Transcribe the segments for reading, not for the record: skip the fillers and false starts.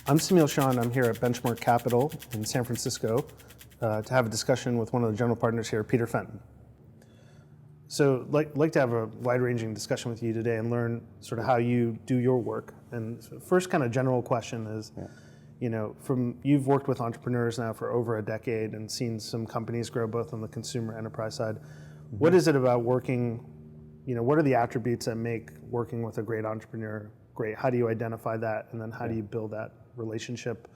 I'm Semil Shah, and I'm here at Benchmark Capital in San Francisco to have a discussion with one of the general partners here, Peter Fenton. So like to have a wide-ranging discussion with you today and learn sort of how you do your work. And so first kind of general question is, you've worked with entrepreneurs now for over a decade and seen some companies grow both on the consumer enterprise side. Mm-hmm. What is it about working, what are the attributes that make working with a great entrepreneur great? How do you identify that? And then how do you build that relationship,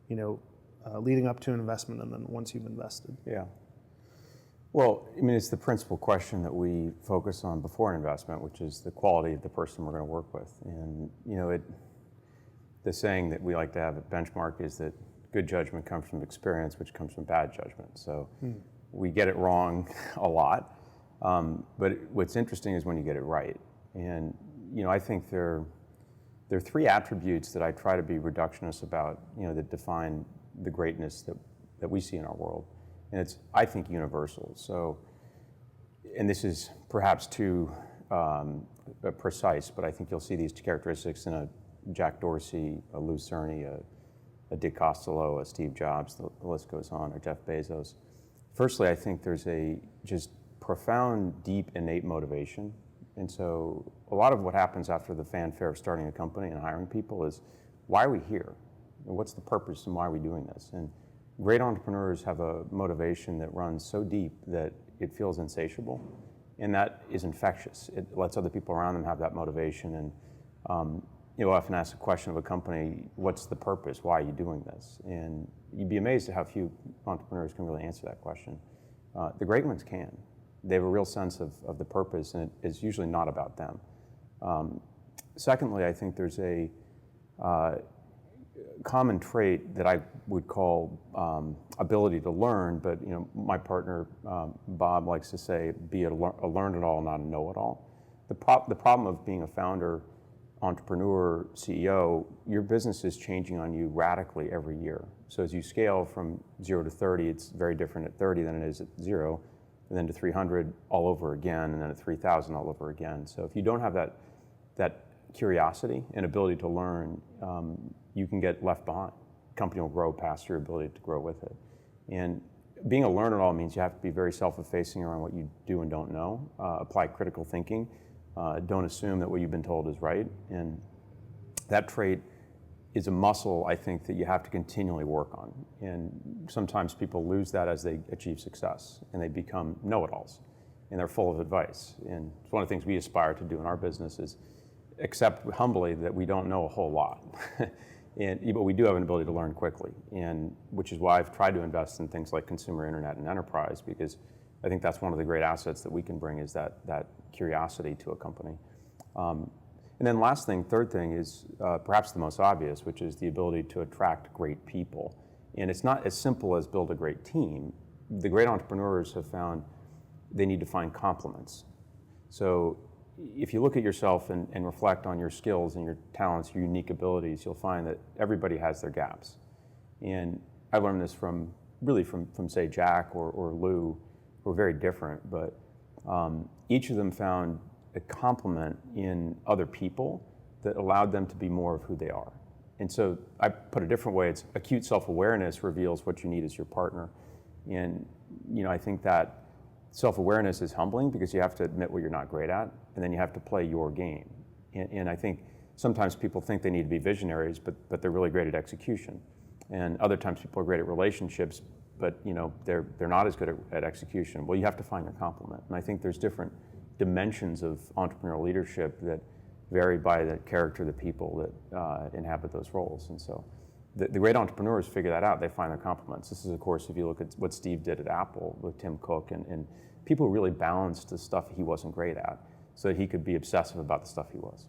leading up to an investment and then once you've invested? Yeah. Well, it's the principal question that we focus on before an investment, which is the quality of the person we're going to work with. And, the saying that we like to have at Benchmark is that good judgment comes from experience, which comes from bad judgment. So we get it wrong a lot. But what's interesting is when you get it right. And, I think there are three attributes that I try to be reductionist about, that define the greatness that we see in our world. And it's, I think, universal. So, and this is perhaps too precise, but I think you'll see these characteristics in a Jack Dorsey, a Lou Cerny, a Dick Costolo, a Steve Jobs, the list goes on, or Jeff Bezos. Firstly, I think there's a just profound, deep, innate motivation. And so a lot of what happens after the fanfare of starting a company and hiring people is, why are we here? And what's the purpose and why are we doing this? And great entrepreneurs have a motivation that runs so deep that it feels insatiable, and that is infectious. It lets other people around them have that motivation. And you'll often ask the question of a company, what's the purpose? Why are you doing this? And you'd be amazed at how few entrepreneurs can really answer that question. The great ones can. They have a real sense of the purpose, and it is usually not about them. Secondly, I think there's a common trait that I would call ability to learn, but my partner Bob likes to say, be a learn-it-all, not a know-it-all. The problem of being a founder, entrepreneur, CEO, your business is changing on you radically every year. So as you scale from 0 to 30, it's very different at 30 than it is at 0, and then to 300 all over again, and then at 3,000 all over again. So if you don't have that curiosity and ability to learn, you can get left behind. The company will grow past your ability to grow with it. And being a learn-it-all means you have to be very self-effacing around what you do and don't know, apply critical thinking, don't assume that what you've been told is right. And that trait is a muscle, I think, that you have to continually work on. And sometimes people lose that as they achieve success, and they become know-it-alls, and they're full of advice. And it's one of the things we aspire to do in our business is accept humbly that we don't know a whole lot. But we do have an ability to learn quickly, and which is why I've tried to invest in things like consumer internet and enterprise, because I think that's one of the great assets that we can bring is that curiosity to a company. And then third thing is perhaps the most obvious, which is the ability to attract great people. And it's not as simple as build a great team. The great entrepreneurs have found they need to find complements. So if you look at yourself and reflect on your skills and your talents, your unique abilities, you'll find that everybody has their gaps. And I learned this from say Jack or Lou, who are very different, but each of them found a complement in other people that allowed them to be more of who they are. And so I put a different way, it's acute self-awareness reveals what you need as your partner. And I think that self-awareness is humbling because you have to admit what you're not great at, and then you have to play your game. And I think sometimes people think they need to be visionaries, but they're really great at execution. And other times people are great at relationships, but they're not as good at execution. Well, you have to find your complement. And I think there's different dimensions of entrepreneurial leadership that vary by the character of the people that inhabit those roles. And so the great entrepreneurs figure that out. They find their complements. This is, of course, if you look at what Steve did at Apple with Tim Cook, and people really balanced the stuff he wasn't great at so that he could be obsessive about the stuff he was.